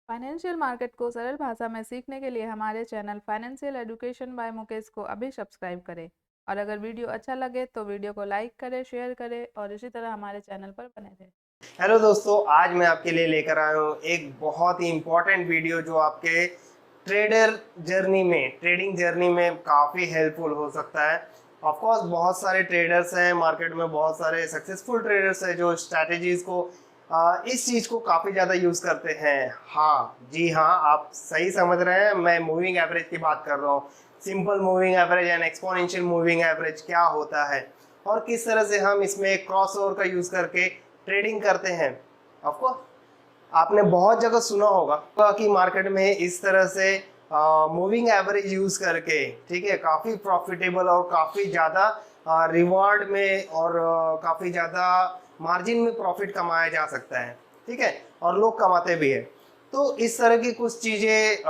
Financial market को सरल भाषा में सीखने के लिए हमारे channel financial education by Mukesh को अभी सब्सक्राइब करें। और अगर वीडियो अच्छा लगे तो वीडियो को लाइक करें, शेयर करें और इसी तरह हमारे चैनल पर बने रहें। हेलो दोस्तों, आज मैं आपके लिए लेकर आया हूँ एक बहुत ही इम्पोर्टेंट वीडियो जो आपके ट्रेडिंग जर्नी में काफ़ी हेल्पफुल हो सकता है। ऑफ कोर्स बहुत सारे ट्रेडर्स हैं मार्केट में, बहुत सारे सक्सेसफुल ट्रेडर्स हैं जो स्ट्रैटेजीज को इस चीज़ को काफ़ी ज़्यादा यूज़ करते हैं। हाँ जी हाँ, आप सही समझ रहे हैं, मैं मूविंग एवरेज की बात कर रहा हूँ। Simple moving average and exponential moving average क्या होता है और किस तरह से हम इसमें क्रॉसओवर का यूज़ करके ट्रेडिंग करते हैं। ऑफकोर्स आपने बहुत जगह सुना होगा कि मार्केट में इस तरह से मूविंग एवरेज यूज करके, ठीक है, काफ़ी प्रॉफिटेबल और काफ़ी ज़्यादा रिवॉर्ड में और काफ़ी ज़्यादा मार्जिन में प्रॉफिट कमाया जा सकता है, ठीक है, और लोग कमाते भी है। तो इस तरह की कुछ चीज़ें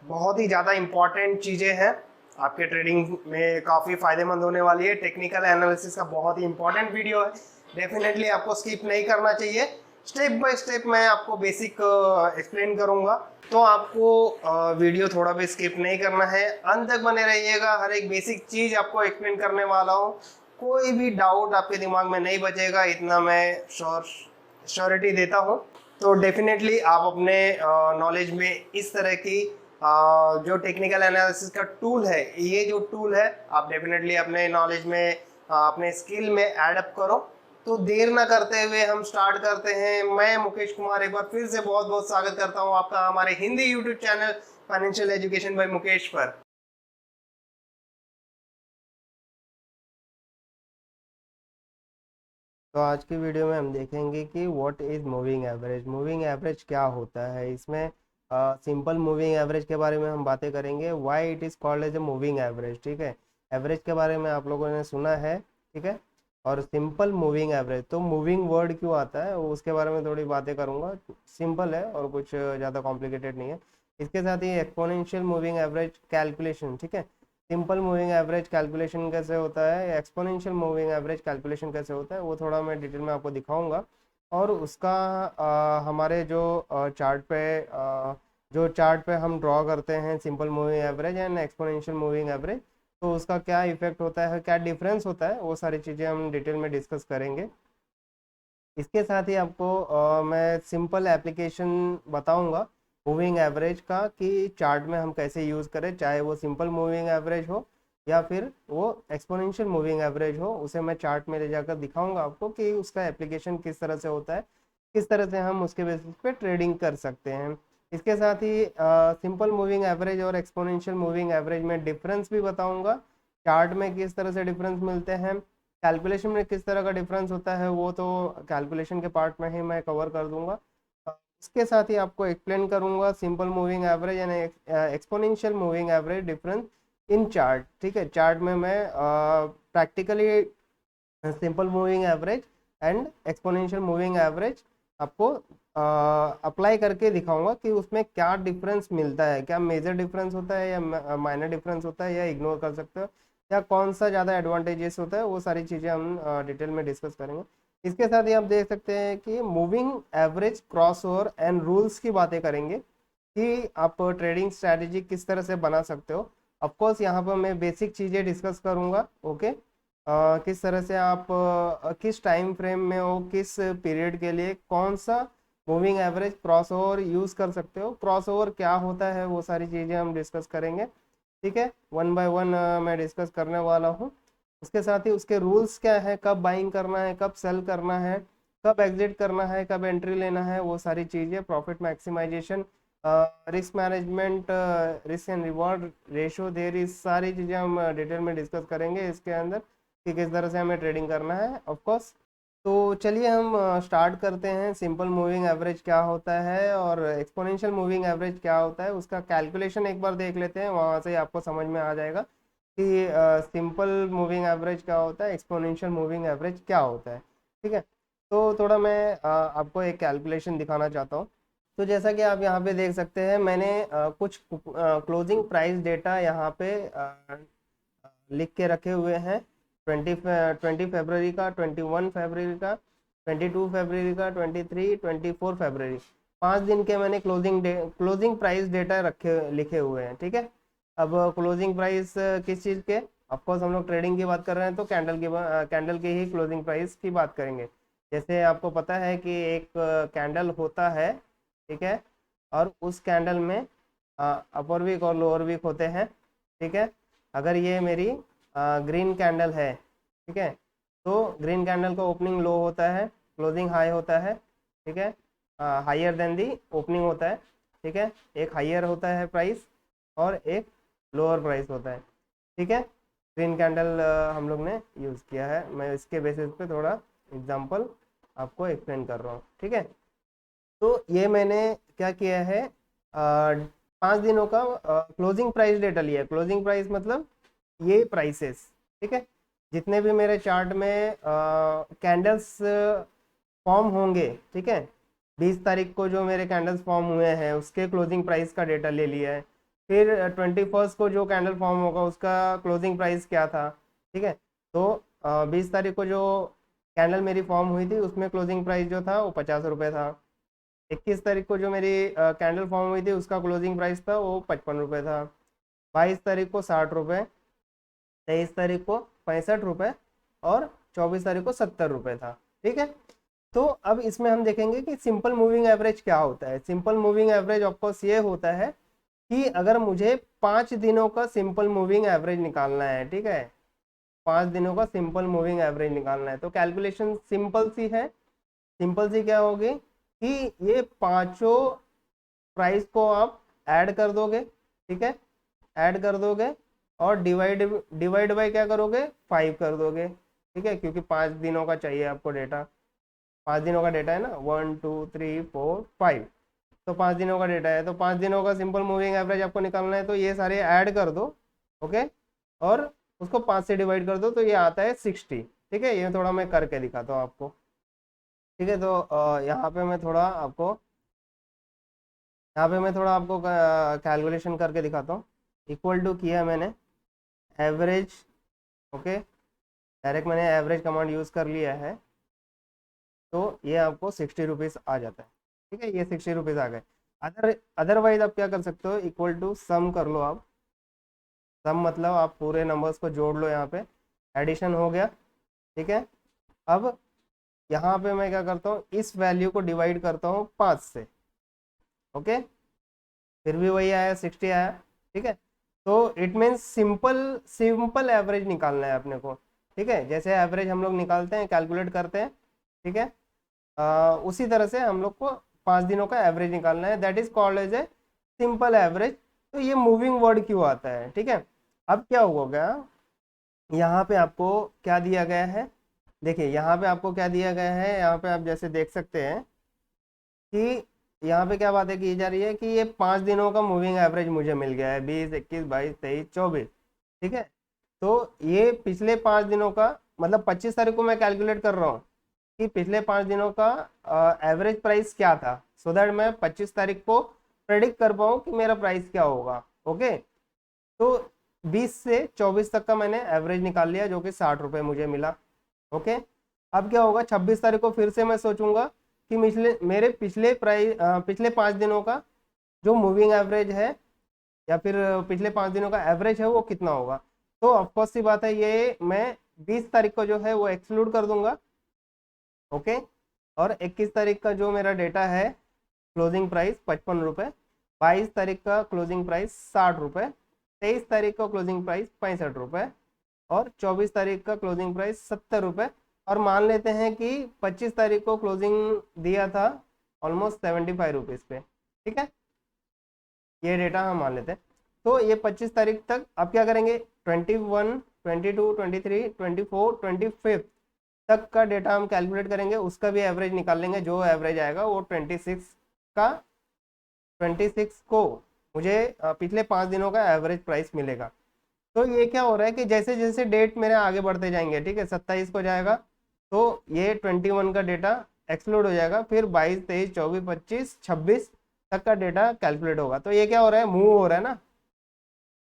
बहुत ही ज़्यादा इम्पॉर्टेंट चीज़ें हैं, आपके ट्रेडिंग में काफ़ी फायदेमंद होने वाली है। टेक्निकल एनालिसिस का बहुत ही इंपॉर्टेंट वीडियो है, डेफिनेटली आपको स्किप नहीं करना चाहिए। स्टेप बाय स्टेप मैं आपको बेसिक एक्सप्लेन करूंगा, तो आपको वीडियो थोड़ा भी स्किप नहीं करना है, अंत तक बने रहिएगा। हर एक बेसिक चीज आपको एक्सप्लेन करने वाला हूँ, कोई भी डाउट आपके दिमाग में नहीं बचेगा, इतना मैं श्योरिटी देता हूँ। तो डेफिनेटली आप अपने नॉलेज में इस तरह की जो टेक्निकल एनालिसिस का टूल है, ये जो टूल है आप डेफिनेटली अपने नॉलेज में अपने स्किल में ऐड अप करो। तो देर ना करते हुए हम स्टार्ट करते हैं। मैं मुकेश कुमार एक बार फिर से बहुत बहुत स्वागत करता हूं आपका हमारे Hindi YouTube channel financial education by Mukesh पर। तो आज की वीडियो में हम देखेंगे कि what is moving average. Moving average क्या होता है, इसमें सिंपल मूविंग एवरेज के बारे में हम बातें करेंगे, why it is called as a moving average, ठीक है। एवरेज के बारे में आप लोगों ने सुना है, ठीक है। और सिंपल मूविंग एवरेज, तो मूविंग वर्ड क्यों आता है वो उसके बारे में थोड़ी बातें करूंगा। सिंपल है और कुछ ज़्यादा कॉम्प्लिकेटेड नहीं है। इसके साथ ही एक्सपोनेंशियल मूविंग एवरेज कैलकुलेशन, ठीक है। सिंपल मूविंग एवरेज कैलकुलेशन कैसे होता है, एक्सपोनेंशियल मूविंग एवरेज कैलकुलेशन कैसे होता है, वो थोड़ा मैं डिटेल में आपको दिखाऊंगा। और उसका हमारे जो चार्ट पे हम ड्रॉ करते हैं simple moving average and exponential moving average, तो उसका क्या इफेक्ट होता है, क्या डिफरेंस होता है, वो सारी चीज़ें हम डिटेल में डिस्कस करेंगे। इसके साथ ही आपको मैं सिंपल एप्लीकेशन बताऊंगा मूविंग एवरेज का, कि चार्ट में हम कैसे यूज़ करें, चाहे वो सिंपल मूविंग एवरेज हो या फिर वो एक्सपोनेंशियल मूविंग एवरेज हो। उसे मैं चार्ट में ले जाकर दिखाऊंगा आपको कि उसका एप्लीकेशन किस तरह से होता है, किस तरह से हम उसके बेसिस पे ट्रेडिंग कर सकते हैं। इसके साथ ही सिंपल मूविंग एवरेज और एक्सपोनेंशियल मूविंग एवरेज में डिफरेंस भी बताऊंगा, चार्ट में किस तरह से डिफरेंस मिलते हैं, कैलकुलेशन में किस तरह का डिफरेंस होता है, वो तो कैलकुलेशन के पार्ट में ही मैं कवर कर दूंगा। इसके साथ ही आपको एक्सप्लेन करूंगा simple moving average and exponential moving average difference in chart, ठीक है। चार्ट में मैं practically simple moving average and exponential moving average आपको अप्लाई करके दिखाऊंगा कि उसमें क्या डिफरेंस मिलता है, क्या मेजर डिफरेंस होता है या माइनर डिफरेंस होता है, या इग्नोर कर सकते हो, या कौन सा ज़्यादा एडवांटेजेस होता है, वो सारी चीज़ें हम डिटेल में डिस्कस करेंगे। इसके साथ ही आप देख सकते हैं कि moving average, cross over and rules की बातें करेंगे कि आप ट्रेडिंग स्ट्रैटेजी किस तरह से बना सकते हो। ऑफकोर्स यहाँ पर मैं बेसिक चीज़ें डिस्कस करूँगा, ओके। किस तरह से आप किस टाइम फ्रेम में हो, किस पीरियड के लिए कौन सा moving average cross over use कर सकते हो, क्रॉस ओवर क्या होता है, वो सारी चीज़ें हम डिस्कस करेंगे, ठीक है। वन बाय वन मैं डिस्कस करने वाला हूँ। उसके साथ ही उसके रूल्स क्या है, कब बाइंग करना है, कब सेल करना है, कब एग्जिट करना है, कब एंट्री लेना है, वो सारी चीज़ें, profit maximisation, risk management, risk and reward ratio, there, इस सारी चीज़ें हम डिटेल में डिस्कस करेंगे इसके अंदर कि किस तरह से हमें ट्रेडिंग करना है, ऑफ कोर्स। तो चलिए हम स्टार्ट करते हैं। सिंपल मूविंग एवरेज क्या होता है और एक्सपोनेंशियल मूविंग एवरेज क्या होता है, उसका कैलकुलेशन एक बार देख लेते हैं, वहाँ से आपको समझ में आ जाएगा कि सिंपल मूविंग एवरेज क्या होता है, एक्सपोनेंशियल मूविंग एवरेज क्या होता है, ठीक है। तो थोड़ा मैं आपको एक कैलकुलेशन दिखाना चाहता हूँ। तो जैसा कि आप यहाँ पे देख सकते हैं, मैंने कुछ क्लोजिंग प्राइस डेटा यहाँ पे लिख के रखे हुए हैं। 20 फरवरी का, 21 फरवरी का, 22 फरवरी का, 23, 24 फरवरी। 5 दिन के मैंने क्लोजिंग प्राइस डेटा लिखे हुए हैं, ठीक है। अब क्लोजिंग प्राइस किस चीज़ के, ऑफकोर्स हम लोग ट्रेडिंग की बात कर रहे हैं तो कैंडल की ही क्लोजिंग प्राइस की बात करेंगे। जैसे आपको पता है कि एक कैंडल होता है, ठीक है, और उस कैंडल में अपर वीक और लोअर वीक होते हैं, ठीक है। अगर ये मेरी ग्रीन कैंडल है, ठीक है, तो ग्रीन कैंडल का ओपनिंग लो होता है, क्लोजिंग हाई होता है, ठीक है, हायर देन दी ओपनिंग होता है, ठीक है। एक हायर होता है प्राइस और एक लोअर प्राइस होता है, ठीक है। ग्रीन कैंडल हम लोग ने यूज़ किया है, मैं इसके बेसिस पे थोड़ा एग्जांपल आपको एक्सप्लेन कर रहा हूँ, ठीक है। तो ये मैंने क्या किया है, 5 दिनों का क्लोजिंग प्राइस डेटा लिया है। क्लोजिंग प्राइस मतलब ये प्राइसेस, ठीक है, जितने भी मेरे चार्ट में कैंडल्स फॉर्म होंगे, ठीक है, 20 तारीख को जो मेरे कैंडल्स फॉर्म हुए हैं उसके क्लोजिंग प्राइस का डेटा ले लिया है। फिर 21 को जो कैंडल फॉर्म होगा उसका क्लोजिंग प्राइस क्या था, ठीक है। तो 20 तारीख को जो कैंडल मेरी फॉर्म हुई थी उसमें क्लोजिंग प्राइस जो था वो 50 रुपये था। 21 तारीख को जो मेरी कैंडल फॉर्म हुई थी उसका क्लोजिंग प्राइस था वो 55 रुपये था। 22 तारीख को 60 रुपये, 23 तारीख को 65 रुपये और 24 तारीख को 70 रुपये था, ठीक है। तो अब इसमें हम देखेंगे कि सिंपल मूविंग एवरेज क्या होता है। सिंपल मूविंग एवरेज ऑफकोर्स ये होता है कि अगर मुझे 5 दिनों का सिंपल मूविंग एवरेज निकालना है, ठीक है, 5 दिनों का सिंपल मूविंग एवरेज निकालना है, तो कैलकुलेशन सिंपल सी है। सिंपल सी क्या होगी कि ये पांचों प्राइस को आप ऐड कर दोगे, ठीक है, ऐड कर दोगे और डिवाइड बाय क्या करोगे, 5 कर दोगे, ठीक है, क्योंकि 5 दिनों का चाहिए आपको डेटा। 5 दिनों का डेटा है ना, 1 2 3 4 5, तो 5 दिनों का डेटा है, तो 5 दिनों का सिंपल मूविंग एवरेज आपको निकालना है, तो ये सारे ऐड कर दो, ओके, और उसको 5 से डिवाइड कर दो तो ये आता है 60, ठीक है। ये थोड़ा मैं करके दिखाता हूँ आपको, ठीक है। तो यहाँ पे मैं थोड़ा आपको कैलकुलेशन करके दिखाता हूँ। इक्वल टू किया मैंने एवरेज, ओके, डायरेक्ट मैंने एवरेज कमांड यूज़ कर लिया है, तो ये आपको 60 रुपीज़ आ जाता है, ठीक है, ये 60 रुपीज़ आ गए। अदरवाइज आप क्या कर सकते हो, इक्वल टू सम कर लो आप। सम मतलब आप पूरे नंबर्स को जोड़ लो, यहाँ पे एडिशन हो गया, ठीक है। अब यहाँ पे मैं क्या करता हूँ, इस वैल्यू को डिवाइड करता हूँ 5 से, ओके, फिर भी वही आया, 60 आया, ठीक है। तो it means simple simple average निकालना है अपने को, ठीक है। जैसे एवरेज हम लोग निकालते हैं, कैलकुलेट करते हैं, ठीक है, उसी तरह से हम लोग को 5 दिनों का एवरेज निकालना है, that is called as a simple average. तो ये मूविंग वर्ड क्यों आता है, ठीक है। अब क्या होगा, यहाँ पे आपको क्या दिया गया है, देखिए यहाँ पे आपको क्या दिया गया है, यहाँ पे आप जैसे देख सकते हैं कि यहाँ पे क्या बातें की जा रही है कि ये 5 दिनों का मूविंग एवरेज मुझे मिल गया है, 20 21 22 23 24, ठीक है। तो ये पिछले 5 दिनों का मतलब 25 तारीख को मैं कैलकुलेट कर रहा हूँ कि पिछले 5 दिनों का एवरेज प्राइस क्या था, सो दैट मैं 25 तारीख को प्रेडिक्ट कर पाऊँ कि मेरा प्राइस क्या होगा, ओके। तो 20 से 24 तक का मैंने एवरेज निकाल लिया जो कि 60 रुपये मुझे मिला, ओके। अब क्या होगा, 26 तारीख को फिर से मैं सोचूंगा कि मेरे पिछले 5 दिनों का जो मूविंग एवरेज है या फिर पिछले 5 दिनों का एवरेज है वो कितना होगा। तो ऑफकोर्स सी बात है, ये मैं 20 तारीख को जो है वो एक्सक्लूड कर दूंगा, ओके। और 21 तारीख का जो मेरा डेटा है क्लोजिंग प्राइस 55 रुपये, 22 तारीख का क्लोजिंग प्राइस 60 रुपये, 23 तारीख का क्लोजिंग प्राइस 65 रुपये और 24 तारीख का क्लोजिंग प्राइस 70 रुपये। और मान लेते हैं कि 25 तारीख को क्लोजिंग दिया था ऑलमोस्ट 75 रुपीज़ पे, ठीक है, ये डेटा हम मान लेते हैं। तो ये 25 तारीख तक आप क्या करेंगे, 21 22 23 24 25 तक का डेटा हम कैलकुलेट करेंगे, उसका भी एवरेज निकाल लेंगे, जो एवरेज आएगा वो 26 को मुझे पिछले 5 दिनों का एवरेज प्राइस मिलेगा। तो ये क्या हो रहा है कि जैसे जैसे डेट मेरे आगे बढ़ते जाएंगे, ठीक है, 27 को जाएगा तो ये 21 का डेटा एक्सक्लूड हो जाएगा, फिर 22 23 24 25 26 तक का डेटा कैलकुलेट होगा। तो ये क्या हो रहा है, मूव हो रहा है ना,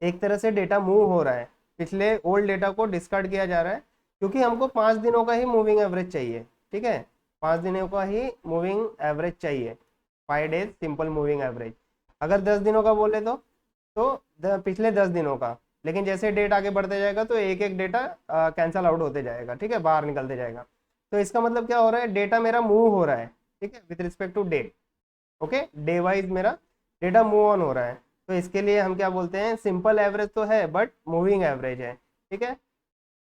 एक तरह से डेटा मूव हो रहा है, पिछले ओल्ड डेटा को डिस्कार्ड किया जा रहा है, क्योंकि हमको 5 दिनों का ही मूविंग एवरेज चाहिए, ठीक है, 5 दिनों का ही मूविंग एवरेज चाहिए। 5 डेज सिंपल मूविंग एवरेज। अगर 10 दिनों का बोले तो पिछले 10 दिनों का, लेकिन जैसे डेट आगे बढ़ते जाएगा तो एक एक डेटा कैंसल आउट होते जाएगा, ठीक है, बाहर निकलते जाएगा। तो इसका मतलब क्या हो रहा है, डेटा मेरा मूव हो रहा है, ठीक है, with respect to date. Okay, day wise मेरा डेटा मूव ऑन हो रहा है। तो इसके लिए हम क्या बोलते हैं, सिंपल एवरेज तो है बट मूविंग एवरेज है, ठीक है,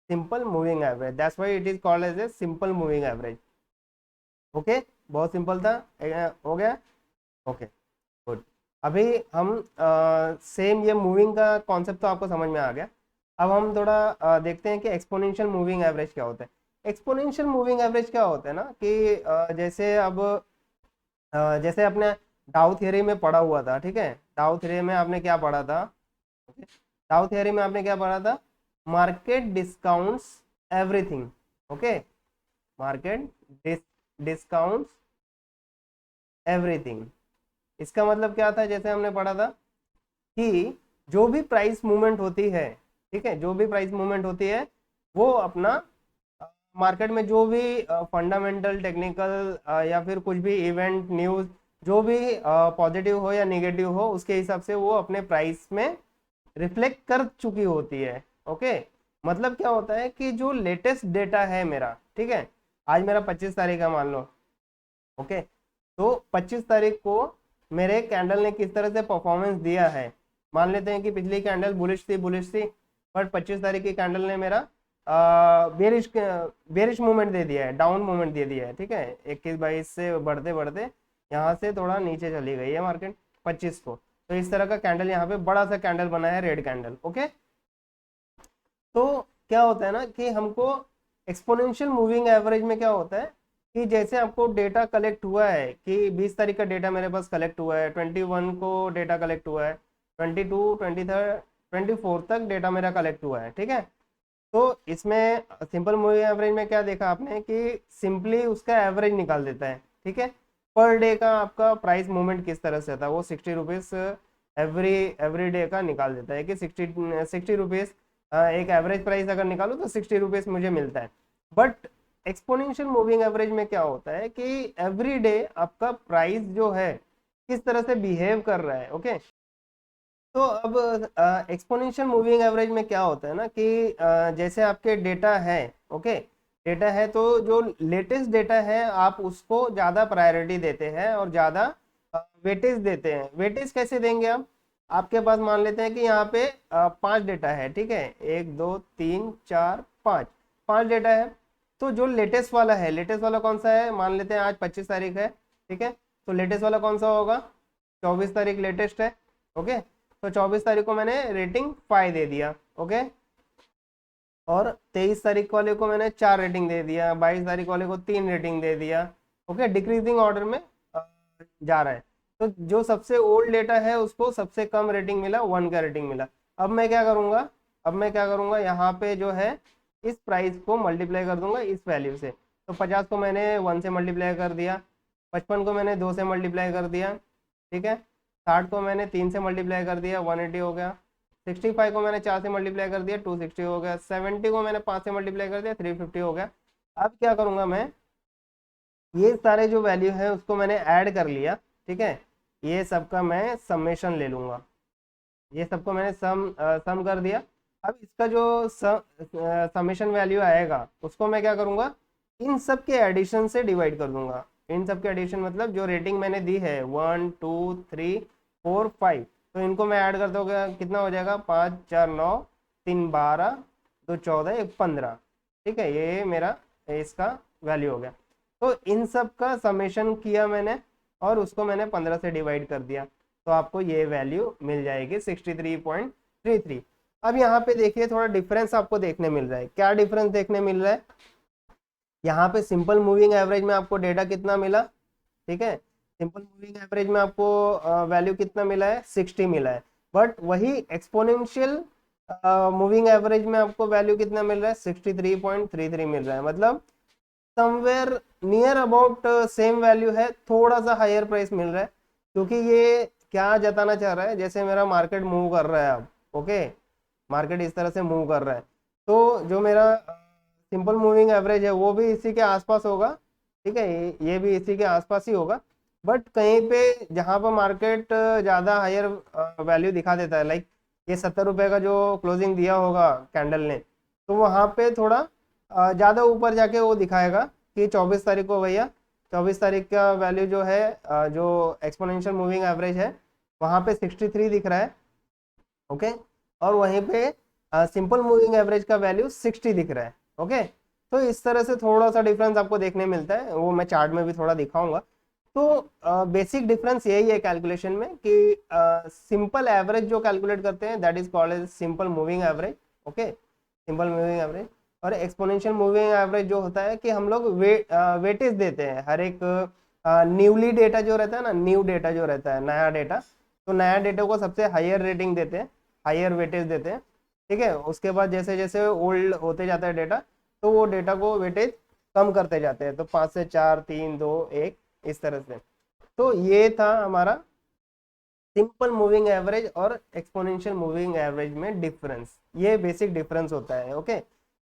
simple moving average, that's why it is called as a simple moving average. Okay, बहुत सिंपल था, हो गया। Okay, good. अभी हम सेम ये मूविंग का कॉन्सेप्ट तो आपको समझ में आ गया। अब हम थोड़ा देखते हैं कि एक्सपोनेंशियल मूविंग एवरेज क्या होता है। एक्सपोनेंशियल मूविंग एवरेज क्या होता है ना कि जैसे अब जैसे आपने डाउ थियरी में पढ़ा हुआ था, ठीक है, डाउ थियरी में आपने क्या पढ़ा था, डाउ थियरी में आपने क्या पढ़ा था, market discounts everything. Okay, market discounts everything. इसका मतलब क्या था, जैसे हमने पढ़ा था कि जो भी प्राइस मूवमेंट होती है, ठीक है, जो भी प्राइस मूवमेंट होती है वो अपना मार्केट में जो भी फंडामेंटल टेक्निकल या फिर कुछ भी इवेंट न्यूज जो भी पॉजिटिव हो या नेगेटिव हो उसके हिसाब से वो अपने प्राइस में रिफ्लेक्ट कर चुकी होती है। ओके, मतलब क्या होता है कि जो लेटेस्ट डेटा है मेरा, ठीक है, आज मेरा 25 तारीख है मान लो। ओके, तो 25 तारीख को मेरे कैंडल ने किस तरह से परफॉर्मेंस दिया है, मान लेते हैं कि पिछली कैंडल बुलिश थी बट 25 तारीख की कैंडल ने मेरा बेरिश मूवमेंट दे दिया है, डाउन मूवमेंट दे दिया है, ठीक है, 21-22 से बढ़ते बढ़ते यहाँ से थोड़ा नीचे चली गई है मार्केट 25 को। तो इस तरह का कैंडल यहाँ पे बड़ा सा कैंडल बना है, रेड कैंडल। ओके, तो क्या होता है ना कि हमको एक्सपोनेंशियल मूविंग एवरेज में क्या होता है कि जैसे आपको डेटा कलेक्ट हुआ है कि 20 तारीख का डेटा मेरे पास कलेक्ट हुआ है, 21 को डेटा कलेक्ट हुआ है, 22, 23, 24 तक डेटा मेरा कलेक्ट हुआ है, ठीक है। तो इसमें सिंपल मूविंग एवरेज में क्या देखा आपने कि सिंपली उसका एवरेज निकाल देता है, ठीक है, पर डे का आपका प्राइस मूवमेंट किस तरह से था वो 60 रुपीज़ एवरी डे का निकाल देता है कि 60 रुपीज़ एक एवरेज प्राइस अगर निकालो तो 60 रुपीज़ मुझे मिलता है। बट एक्सपोनेंशियल मूविंग एवरेज में क्या होता है कि एवरी डे आपका प्राइस जो है किस तरह से बिहेव कर रहा है। ओके, तो अब एक्सपोनेंशियल मूविंग एवरेज में क्या होता है ना कि जैसे आपके डेटा है, ओके, डेटा है तो जो लेटेस्ट डेटा है आप उसको ज़्यादा प्रायोरिटी देते हैं और ज़्यादा वेटेज देते हैं। वेटेज कैसे देंगे आप, आपके पास मान लेते हैं कि यहाँ पे 5 डेटा है, ठीक है, 1 2 3 4 5, 5 डेटा है। तो जो लेटेस्ट वाला है, लेटेस्ट वाला कौन सा है, मान लेते हैं आज 25 तारीख है, ठीक है, तो लेटेस्ट वाला कौन सा होगा, 24 तारीख लेटेस्ट है। ओके, तो 24 तारीख को मैंने रेटिंग 5 दे दिया। ओके, और 23 तारीख वाले को मैंने 4 रेटिंग दे दिया, 22 तारीख वाले को 3 रेटिंग दे दिया। ओके, डिक्रीजिंग ऑर्डर में जा रहा है। तो जो सबसे ओल्ड डेटा है उसको सबसे कम रेटिंग मिला, 1 का रेटिंग मिला। अब मैं क्या करूंगा, यहाँ पे जो है इस प्राइस को मल्टीप्लाई कर दूंगा इस वैल्यू से। तो 50 को मैंने 1 से मल्टीप्लाई कर दिया, 55 को मैंने 2 से मल्टीप्लाई कर दिया, ठीक है, 60 को मैंने 3 से मल्टीप्लाई कर दिया, 180 हो गया, 65 को मैंने 4 से मल्टीप्लाई कर दिया, 260 हो गया, 70 को मैंने 5 से मल्टीप्लाई कर दिया, 350 हो गया। अब क्या करूंगा मैं, ये सारे जो वैल्यू है उसको मैंने ऐड कर लिया, ठीक है, ये सबका मैं समेशन ले लूंगा, ये सबको मैंने सम कर दिया। अब इसका जो समेशन वैल्यू आएगा उसको मैं क्या करूंगा, इन सब के एडिशन से डिवाइड कर दूंगा। इन सब के एडिशन मतलब जो रेटिंग मैंने दी है 1 2 3 4 5, तो इनको मैं ऐड कर दूंगा, कितना हो जाएगा, 5 4 9 3 12 2 14 1 15, ठीक है, ये मेरा इसका वैल्यू हो गया। तो इन सब का समेशन किया मैंने और उसको मैंने 15 से डिवाइड कर दिया, तो आपको ये वैल्यू मिल जाएगी 63.33। अब यहाँ पे देखिए थोड़ा डिफरेंस आपको देखने मिल रहा है। क्या डिफरेंस देखने मिल रहा है, यहाँ पे सिंपल मूविंग एवरेज में आपको डेटा कितना मिला, ठीक है, सिंपल मूविंग एवरेज में आपको वैल्यू कितना मिला है, 60 मिला है। बट वही एक्सपोनेंशियल मूविंग एवरेज में आपको वैल्यू कितना मिल रहा है, 63.33 मिल रहा है। मतलब somewhere near about same value है, थोड़ा सा हायर प्राइस मिल रहा है, क्योंकि ये क्या जताना चाह रहा है, जैसे मेरा मार्केट मूव कर रहा है अब, ओके, मार्केट इस तरह से मूव कर रहा है, तो जो मेरा सिंपल मूविंग एवरेज है वो भी इसी के आसपास होगा, ठीक है, ये भी इसी के आसपास ही होगा। बट कहीं पे जहाँ पर मार्केट ज़्यादा हायर वैल्यू दिखा देता है, लाइक ये 70 रुपये का जो क्लोजिंग दिया होगा कैंडल ने, तो वहाँ पे थोड़ा ज़्यादा ऊपर जाके वो दिखाएगा कि 24 तारीख को भैया 24 तारीख का वैल्यू जो है जो एक्सपोनेंशियल मूविंग एवरेज है वहाँ पे 63 दिख रहा है। ओके, और वहीं पे सिंपल मूविंग एवरेज का वैल्यू 60 दिख रहा है। ओके, तो इस तरह से थोड़ा सा डिफरेंस आपको देखने मिलता है, वो मैं चार्ट में भी थोड़ा दिखाऊंगा। तो बेसिक डिफरेंस यही है कैलकुलेशन में कि सिंपल एवरेज जो कैलकुलेट करते हैं that is called as simple moving average. Okay, simple moving average. और एक्सपोनेंशियल मूविंग एवरेज जो होता है कि हम लोग वेटेज देते हैं हर एक न्यूली डेटा जो रहता है ना, न्यू डेटा जो रहता है, नया डेटा, तो नया डेटा को सबसे हायर रेटिंग देते हैं, हायर वेटेज देते हैं। ठीक है, उसके बाद जैसे जैसे ओल्ड होते जाता है डेटा, तो वो डेटा को वेटेज कम करते जाते हैं, तो 5 से 4, 3, 2, 1, इस तरह से। तो ये था हमारा सिंपल मूविंग एवरेज और एक्सपोनेंशियल मूविंग एवरेज में डिफरेंस, ये बेसिक डिफरेंस होता है। ओके,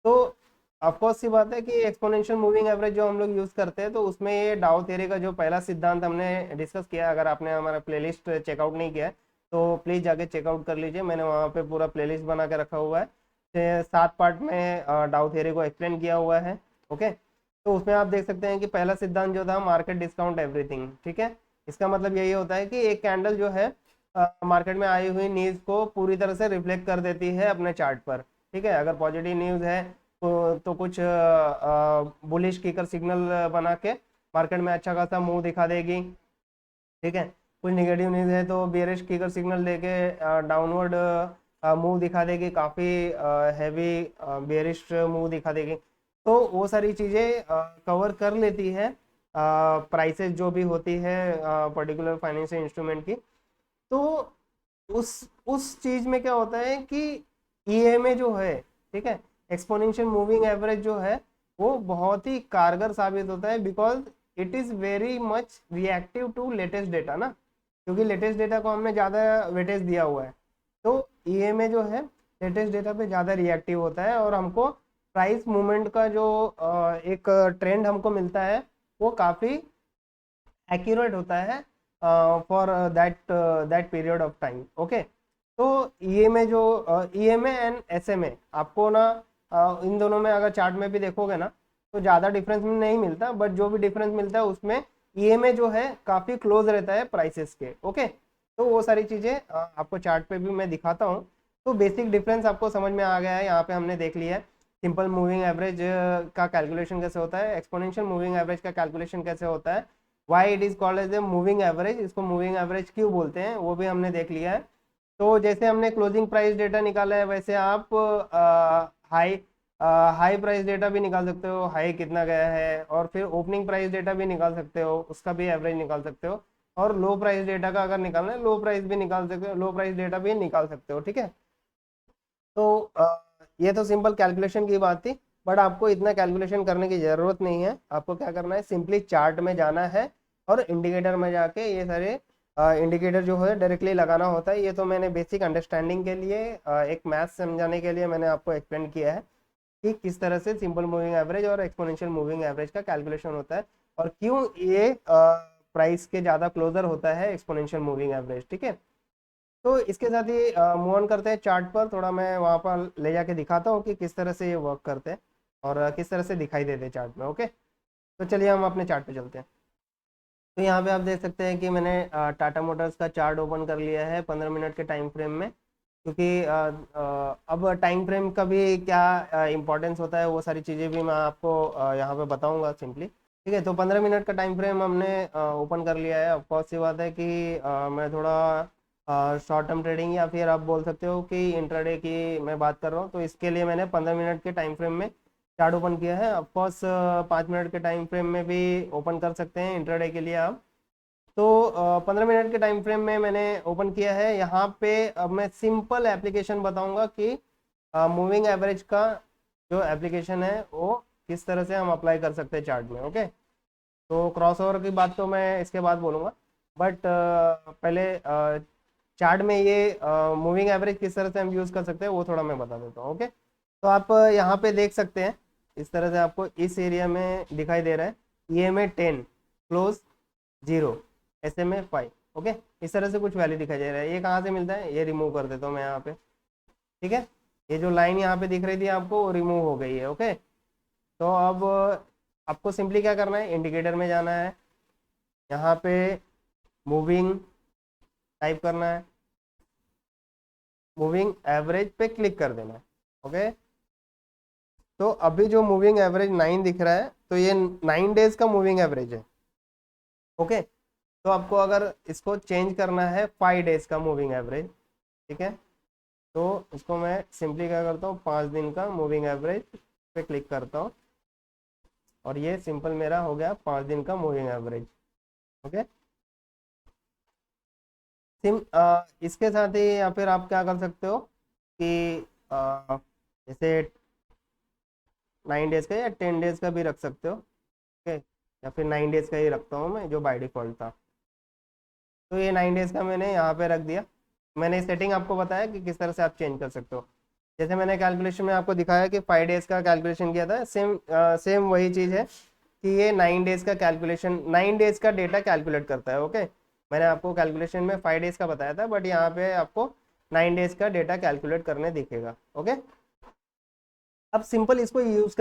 तो ऑफकोर्स सी बात है कि एक्सपोनेंशियल मूविंग एवरेज जो हम लोग यूज करते हैं, तो उसमें ये डाउ थ्योरी का जो पहला सिद्धांत हमने डिस्कस किया, अगर आपने हमारा प्लेलिस्ट चेकआउट नहीं किया है तो प्लीज जाके चेकआउट कर लीजिए, मैंने वहाँ पे पूरा प्लेलिस्ट बना के रखा हुआ है, 7 पार्ट में डाउ थ्योरी को एक्सप्लेन किया हुआ है। ओके, तो उसमें आप देख सकते हैं कि पहला सिद्धांत जो था मार्केट डिस्काउंट एवरीथिंग। ठीक है, इसका मतलब यही होता है कि एक कैंडल जो है मार्केट में आई हुई न्यूज को पूरी तरह से रिफ्लेक्ट कर देती है अपने चार्ट पर। ठीक है, अगर पॉजिटिव न्यूज है तो कुछ बुलिश किकर सिग्नल बना के मार्केट में अच्छा खासा मुंह दिखा देगी। ठीक है, कुछ निगेटिव न्यूज है तो बेरिश किकर सिग्नल देके डाउनवर्ड मूव दिखा देगी, काफी हैवी बेरिश मूव दिखा देगी। तो वो सारी चीजें कवर कर लेती है प्राइसेस जो भी होती है पर्टिकुलर फाइनेंशियल इंस्ट्रूमेंट की। तो उस चीज में क्या होता है कि ईएमए जो है, ठीक है, एक्सपोनेंशियल मूविंग एवरेज जो है वो बहुत ही कारगर साबित होता है, because it is very much reactive to latest data ना, क्योंकि लेटेस्ट डेटा को हमने ज़्यादा वेटेज दिया हुआ है। तो ईएमए जो है लेटेस्ट डेटा पे ज़्यादा रिएक्टिव होता है, और हमको प्राइस मूवमेंट का जो एक ट्रेंड हमको मिलता है वो काफ़ी एक्यूरेट होता है for that that period of time. Okay, तो ईएमए जो ईएमए एंड एसएमए आपको ना इन दोनों में अगर चार्ट में भी देखोगे ना तो ज़्यादा डिफरेंस नहीं मिलता, बट जो भी डिफरेंस मिलता है उसमें ईएमए जो है काफ़ी क्लोज रहता है प्राइसेस के। ओके, तो वो सारी चीज़ें आपको चार्ट पे भी मैं दिखाता हूँ। तो बेसिक डिफरेंस आपको समझ में आ गया है, यहाँ पे हमने देख लिया है सिंपल मूविंग एवरेज का कैलकुलेशन कैसे होता है, एक्सपोनेंशियल मूविंग एवरेज का कैलकुलेशन कैसे होता है, why it is called as a moving average, इसको मूविंग एवरेज क्यों बोलते हैं वो भी हमने देख लिया है। तो जैसे हमने क्लोजिंग प्राइस डेटा निकाला है, वैसे आप हाई हाई प्राइस डेटा भी निकाल सकते हो, हाई कितना गया है, और फिर ओपनिंग प्राइस डेटा भी निकाल सकते हो, उसका भी एवरेज निकाल सकते हो, और लो प्राइस डेटा का अगर निकालना है लो प्राइस भी निकाल सकते हो, लो प्राइस डेटा भी निकाल सकते हो। ठीक है, तो ये तो सिंपल कैलकुलेशन की बात थी, बट आपको इतना कैलकुलेशन करने की ज़रूरत नहीं है। आपको क्या करना है, सिंपली चार्ट में जाना है और इंडिकेटर में जाके ये सारे इंडिकेटर जो है डायरेक्टली लगाना होता है। ये तो मैंने बेसिक अंडरस्टैंडिंग के लिए एक मैथ्स समझाने के लिए मैंने आपको एक्सप्लेन किया है कि किस तरह से सिंपल मूविंग एवरेज और एक्सपोनेंशियल मूविंग एवरेज का कैलकुलेशन होता है, और क्यों ये प्राइस के ज़्यादा क्लोजर होता है एक्सपोनेंशियल मूविंग एवरेज। ठीक है, तो इसके साथ ही मूव ऑन करते हैं चार्ट पर, थोड़ा मैं वहाँ पर ले जाके दिखाता हूँ कि किस तरह से ये वर्क करते हैं और किस तरह से दिखाई देते हैं चार्ट में। ओके, तो चलिए हम अपने चार्ट पे चलते हैं। तो यहाँ पे आप देख सकते हैं कि मैंने टाटा मोटर्स का चार्ट ओपन कर लिया है 15 मिनट के टाइम फ्रेम में, क्योंकि अब टाइम फ्रेम का भी क्या इंपॉर्टेंस होता है वो सारी चीज़ें भी मैं आपको यहाँ पे बताऊँगा सिंपली। ठीक है, तो 15 मिनट का टाइम फ्रेम हमने ओपन कर लिया है। ऑफकोर्स सी बात है कि मैं थोड़ा शॉर्ट टर्म ट्रेडिंग या फिर आप बोल सकते हो कि इंट्राडे की मैं बात कर रहा हूँ, तो इसके लिए मैंने 15 मिनट के टाइम फ्रेम में चार्ट ओपन किया है। ऑफकोर्स 5 मिनट के टाइम फ्रेम में भी ओपन कर सकते हैं इंट्राडे के लिए आप। तो 15 मिनट के टाइम फ्रेम में मैंने ओपन किया है। यहाँ पे अब मैं सिंपल एप्लीकेशन बताऊंगा कि मूविंग एवरेज का जो एप्लीकेशन है वो किस तरह से हम अप्लाई कर सकते हैं चार्ट में। ओके, तो क्रॉस ओवर की बात तो मैं इसके बाद बोलूँगा, बट पहले चार्ट में ये मूविंग एवरेज किस तरह से हम यूज़ कर सकते हैं वो थोड़ा मैं बता देता हूँ। ओके, तो आप यहाँ पे देख सकते हैं इस तरह से आपको इस एरिया में दिखाई दे रहा है EMA 10 क्लोज 0। SMA 5। ओके, इस तरह से कुछ वैल्यू दिखाई दे रहा है। ये कहाँ से मिलता है, ये रिमूव कर देता हूँ मैं यहाँ पे, ठीक है। ये जो लाइन यहाँ पे दिख रही थी आपको, वो रिमूव हो गई है। ओके, तो अब आपको सिंपली क्या करना है, इंडिकेटर में जाना है, यहाँ पे मूविंग टाइप करना है, मूविंग एवरेज पे क्लिक कर देना है। ओके, तो अभी जो मूविंग एवरेज 9 दिख रहा है, तो ये 9 डेज का मूविंग एवरेज है। ओके, तो आपको अगर इसको चेंज करना है 5 डेज का मूविंग एवरेज, ठीक है, तो इसको मैं सिंपली क्या करता हूँ, 5 दिन का मूविंग एवरेज पे क्लिक करता हूँ, और ये सिंपल मेरा हो गया 5 दिन का मूविंग एवरेज। ओके, इसके साथ ही या फिर आप क्या कर सकते हो कि जैसे 9 डेज का या 10 डेज का भी रख सकते हो। ओके, या फिर 9 डेज का ही रखता हूँ मैं, जो बाय डिफॉल्ट था। तो ये 9 डेज का मैंने यहाँ पे रख दिया। मैंने सेटिंग आपको बताया कि किस तरह से आप चेंज कर सकते हो। जैसे मैंने कैलकुलेशन में आपको दिखाया कि 5 डेज का कैलकुलेशन किया था, सेम वही चीज़ है कि ये 9 डेज का कैलकुलेशन, 9 डेज का डेटा कैलकुलेट करता है। ओके, मैंने आपको कैलकुलेशन में 5 डेज का बताया था, बट यहाँ पे आपको 9 डेज का डेटा कैलकुलेट करने दिखेगा। ओके, अब सिंपल इसको यूज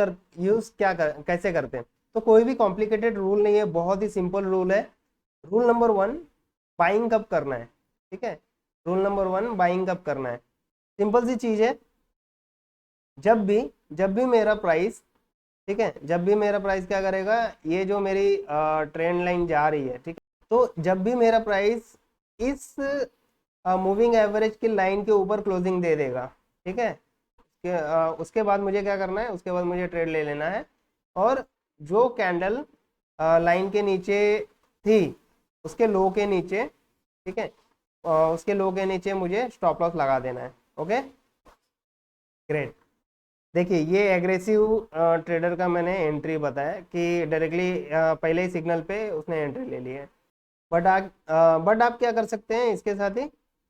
कैसे करते हैं, तो कोई भी कॉम्प्लिकेटेड रूल नहीं है, बहुत ही सिंपल रूल है। रूल नंबर 1, बाइंग कब करना है, ठीक है। रूल नंबर 1, बाइंग कब करना है, सिंपल सी चीज है। जब भी मेरा प्राइस, ठीक है, जब भी मेरा प्राइस क्या करेगा, ये जो मेरी ट्रेंड लाइन जा रही है, ठीक है, तो जब भी मेरा प्राइस इस मूविंग एवरेज की लाइन के ऊपर क्लोजिंग दे देगा, ठीक है, उसके बाद मुझे क्या करना है, उसके बाद मुझे ट्रेड ले लेना है, और जो कैंडल लाइन के नीचे थी, उसके लो के नीचे, ठीक है, उसके लो के नीचे मुझे स्टॉप लॉस लगा देना है। Okay, great. देखिए, ये एग्रेसिव ट्रेडर का मैंने एंट्री बताया कि डायरेक्टली पहले ही सिग्नल पे उसने एंट्री ले ली है। बट आप क्या कर सकते हैं इसके साथ ही,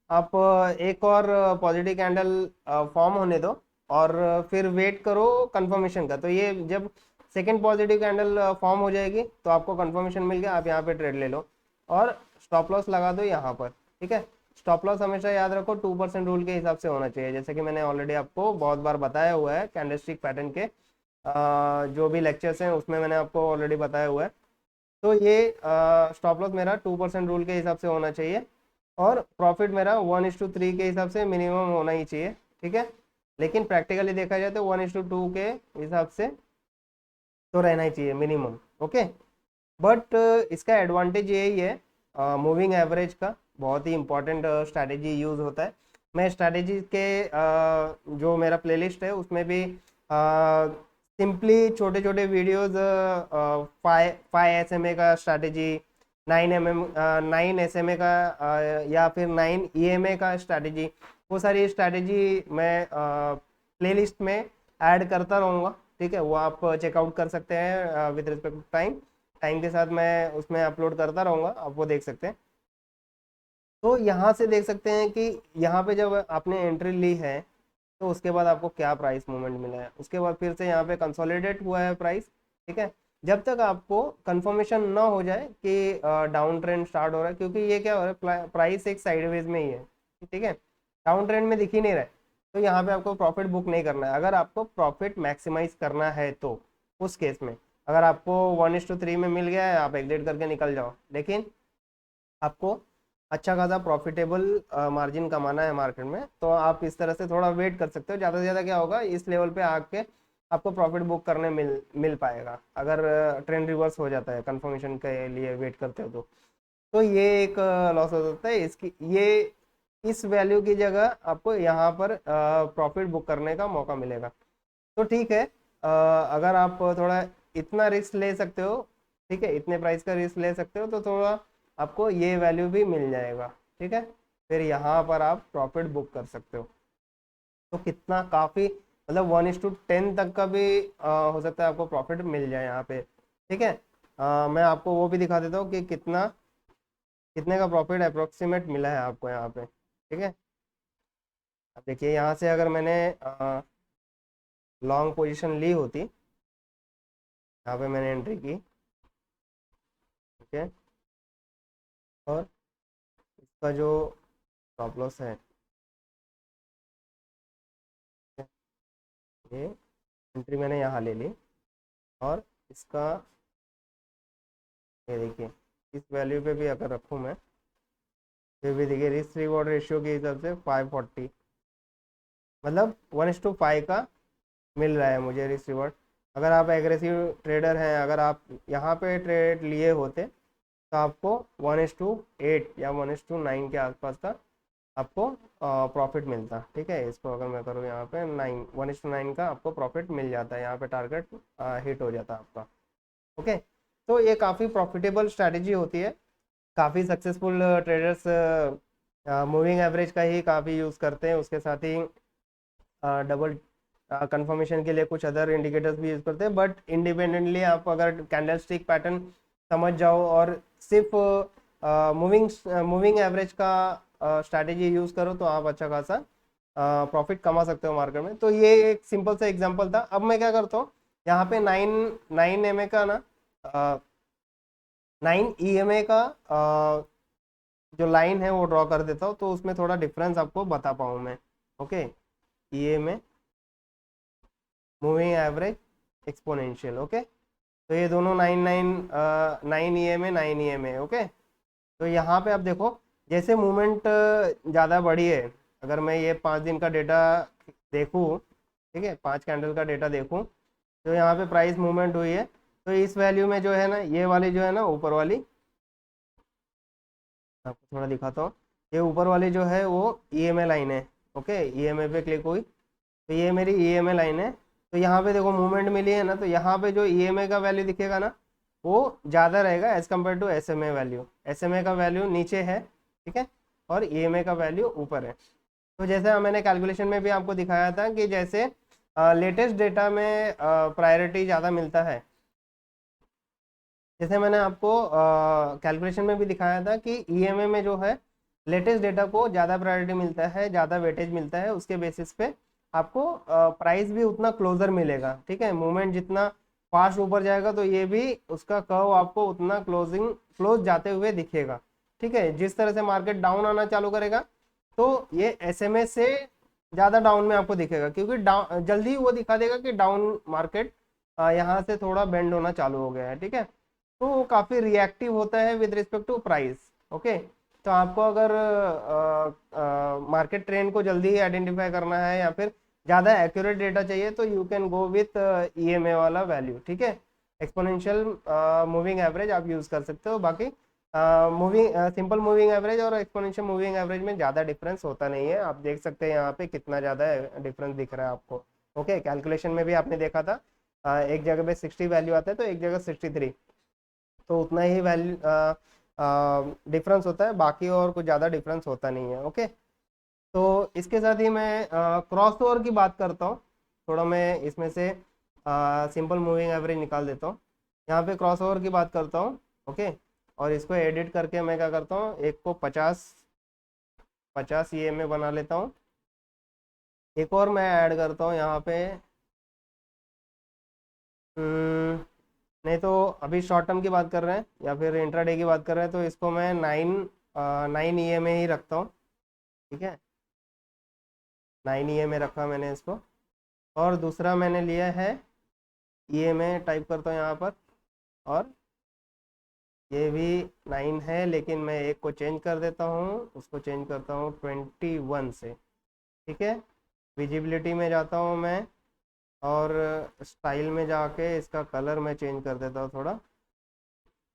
आप एक और पॉजिटिव कैंडल फॉर्म होने दो, और फिर वेट करो कंफर्मेशन का। तो ये जब सेकेंड पॉजिटिव कैंडल फॉर्म हो जाएगी, तो आपको कंफर्मेशन मिल गया, आप यहाँ पे ट्रेड ले लो, और स्टॉप लॉस लगा दो यहाँ पर, ठीक है। स्टॉप लॉस हमेशा याद रखो 2% रूल के हिसाब से होना चाहिए, जैसे कि मैंने ऑलरेडी आपको बहुत बार बताया हुआ है, कैंडलस्टिक पैटर्न के जो भी लेक्चर्स हैं उसमें मैंने आपको ऑलरेडी बताया हुआ है। तो ये स्टॉप लॉस मेरा 2% रूल के हिसाब से होना चाहिए, और प्रॉफिट मेरा 1:3 के हिसाब से मिनिमम होना ही चाहिए, ठीक है। लेकिन प्रैक्टिकली देखा जाए तो 1:2 के हिसाब से तो रहना ही चाहिए मिनिमम। ओके, बट इसका एडवांटेज यही है, मूविंग एवरेज का बहुत ही इंपॉर्टेंट स्ट्रैटेजी यूज होता है। मैं स्ट्रैटेजी के जो मेरा प्लेलिस्ट है उसमें भी सिंपली छोटे छोटे वीडियोस, 5 SMA का स्ट्रैटेजी, 9 SMA का, या फिर 9 EMA का स्ट्रैटेजी, वो सारी स्ट्रैटेजी मैं प्लेलिस्ट में ऐड करता रहूँगा, ठीक है। वो आप चेकआउट कर सकते हैं with respect to time, time के साथ मैं उसमें अपलोड करता रहूँगा, आप वो देख सकते हैं। तो यहाँ से देख सकते हैं कि यहाँ पे जब आपने एंट्री ली है, तो उसके बाद आपको क्या प्राइस मूवमेंट मिला है, उसके बाद फिर से यहाँ पे कंसोलिडेट हुआ है प्राइस, ठीक है। जब तक आपको कंफर्मेशन ना हो जाए कि डाउन ट्रेंड स्टार्ट हो रहा है, क्योंकि ये क्या हो रहा है, प्राइस एक साइडवेज में ही है, ठीक है, डाउन ट्रेंड में दिख ही नहीं रहा है, तो यहाँ पे आपको प्रॉफिट बुक नहीं करना है। अगर आपको प्रॉफिट मैक्सिमाइज करना है तो उस केस में, अगर आपको 1:3 में मिल गया है, आप एग्जिट करके निकल जाओ, लेकिन आपको अच्छा खासा प्रॉफिटेबल मार्जिन कमाना है मार्केट में, तो आप इस तरह से थोड़ा वेट कर सकते हो। ज़्यादा से ज़्यादा क्या होगा, इस लेवल पे आके आपको प्रॉफिट बुक करने मिल पाएगा, अगर ट्रेंड रिवर्स हो जाता है, कंफर्मेशन के लिए वेट करते हो तो ये एक लॉस हो सकता है। इसकी ये इस वैल्यू की जगह आपको यहाँ पर प्रॉफिट बुक करने का मौका मिलेगा। तो ठीक है, अगर आप थोड़ा इतना रिस्क ले सकते हो, ठीक है, इतने प्राइस का रिस्क ले सकते हो, तो थोड़ा आपको ये वैल्यू भी मिल जाएगा, ठीक है। फिर यहाँ पर आप प्रॉफिट बुक कर सकते हो। तो कितना, काफ़ी मतलब 1:10 तक का भी हो सकता है आपको प्रॉफिट मिल जाए यहाँ पे, ठीक है। मैं आपको वो भी दिखा देता हूँ कि कितने का प्रॉफिट अप्रोक्सीमेट मिला है आपको यहाँ पे, ठीक है। अब देखिए, यहाँ से अगर मैंने लॉन्ग पोजीशन ली होती, यहाँ पे मैंने एंट्री की, ठीक है, और इसका जो स्टॉप लॉस है ये एंट्री मैंने यहाँ ले ली, और इसका ये देखिए इस वैल्यू पे भी अगर रखूँ मैं, फिर भी देखिए रिस्क रिवॉर्ड रेशियो के हिसाब से 540, मतलब 1:5 का मिल रहा है मुझे रिस्क रिवॉर्ड। अगर आप एग्रेसिव ट्रेडर हैं, अगर आप यहाँ पे ट्रेड लिए होते तो आपको 1:8 या 1:9 के आसपास का आपको प्रॉफिट मिलता। ठीक है, इसको अगर मैं करूँ यहाँ पे 1:9 का आपको प्रॉफिट मिल जाता है, यहाँ पे टारगेट हिट हो जाता है आपका। ओके, तो ये काफ़ी प्रॉफिटेबल स्ट्रैटेजी होती है। काफ़ी सक्सेसफुल ट्रेडर्स मूविंग एवरेज का ही काफ़ी यूज़ करते हैं, उसके साथ ही डबल कंफर्मेशन के लिए कुछ अदर इंडिकेटर्स भी यूज़ करते हैं। बट इंडिपेंडेंटली आप अगर कैंडल स्टिक पैटर्न समझ जाओ और सिर्फ मूविंग एवरेज का स्ट्रैटेजी यूज़ करो तो आप अच्छा खासा प्रॉफिट कमा सकते हो मार्केट में। तो ये एक सिंपल सा एग्जांपल था। अब मैं क्या करता हूँ, यहाँ पे 9 EMA का ना 9 EMA का जो लाइन है वो ड्रॉ कर देता हूँ, तो उसमें थोड़ा डिफरेंस आपको बता पाऊँ मैं। Okay, EMA moving average exponential. Okay, तो ये दोनों 9 EMA 9 EMA। ओके, तो यहाँ पे आप देखो जैसे मूवमेंट ज़्यादा बढ़ी है, अगर मैं ये 5 दिन का डेटा देखूँ, ठीक है 5 कैंडल का डेटा देखूँ, तो यहाँ पे प्राइस मूवमेंट हुई है, तो इस वैल्यू में जो है ना, ये वाली जो है ना ऊपर वाली, आपको थोड़ा दिखाता हूँ, ये ऊपर वाली जो है वो EMA लाइन है। ओके, EMA पे क्लिक हुई तो ये मेरी EMA लाइन है। तो यहाँ पे देखो मूवमेंट मिली है ना, तो यहाँ पे जो EMA का वैल्यू दिखेगा ना वो ज़्यादा रहेगा as compare to SMA value. SMA का वैल्यू नीचे है, ठीक है, और EMA का वैल्यू ऊपर है। तो जैसे मैंने कैलकुलेशन में भी आपको दिखाया था कि जैसे लेटेस्ट डेटा में प्रायोरिटी ज़्यादा मिलता है, जैसे मैंने आपको कैलकुलेशन में भी दिखाया था कि EMA में जो है लेटेस्ट डेटा को ज़्यादा प्रायोरिटी मिलता है, ज़्यादा वेटेज मिलता है, उसके बेसिस पे आपको प्राइस भी उतना क्लोजर मिलेगा। ठीक है, मूवमेंट जितना फास्ट ऊपर जाएगा तो ये भी उसका कर्व आपको उतना क्लोज जाते हुए दिखेगा। ठीक है, जिस तरह से मार्केट डाउन आना चालू करेगा तो ये SMA से ज़्यादा डाउन में आपको दिखेगा, क्योंकि डाउन जल्दी वो दिखा देगा कि डाउन मार्केट यहाँ से थोड़ा बेंड होना चालू हो गया है। ठीक है, तो वो काफ़ी रिएक्टिव होता है with respect to price. Okay, तो आपको अगर मार्केट ट्रेंड को जल्दी ही आइडेंटिफाई करना है या फिर ज़्यादा एक्यूरेट डेटा चाहिए तो you can go with EMA वाला वैल्यू। ठीक है, एक्सपोनेंशियल मूविंग एवरेज आप यूज़ कर सकते हो। बाकी सिंपल मूविंग एवरेज और एक्सपोनेंशियल मूविंग एवरेज में ज़्यादा डिफरेंस होता नहीं है। आप देख सकते हैं यहाँ पे कितना ज़्यादा डिफरेंस दिख रहा है आपको। ओके, कैलकुलेशन में भी आपने देखा था एक जगह पे 60 वैल्यू आता है तो एक जगह 63, तो उतना ही वैल्यू डिफरेंस होता है, बाकी और कुछ ज़्यादा डिफरेंस होता नहीं है। ओके, तो इसके साथ ही मैं क्रॉस ओवर की बात करता हूँ। थोड़ा मैं इसमें से सिंपल मूविंग एवरेज निकाल देता हूँ, यहाँ पे क्रॉस ओवर की बात करता हूँ। ओके, और इसको एडिट करके मैं क्या करता हूँ, एक को 50 EMA बना लेता हूँ, एक और मैं ऐड करता हूँ यहाँ पे। नहीं तो अभी शॉर्ट टर्म की बात कर रहे हैं या फिर इंट्राडे की बात कर रहे हैं, तो इसको मैं 9 EMA ही रखता हूँ। ठीक है, 9 EMA रखा मैंने इसको, और दूसरा मैंने लिया है EMA टाइप करता हूँ यहाँ पर, और ये भी 9 है, लेकिन मैं एक को चेंज कर देता हूँ, उसको चेंज करता हूँ 21 से। ठीक है, विजिबिलिटी में जाता हूँ मैं, और स्टाइल में जाके इसका कलर मैं चेंज कर देता हूँ, थोड़ा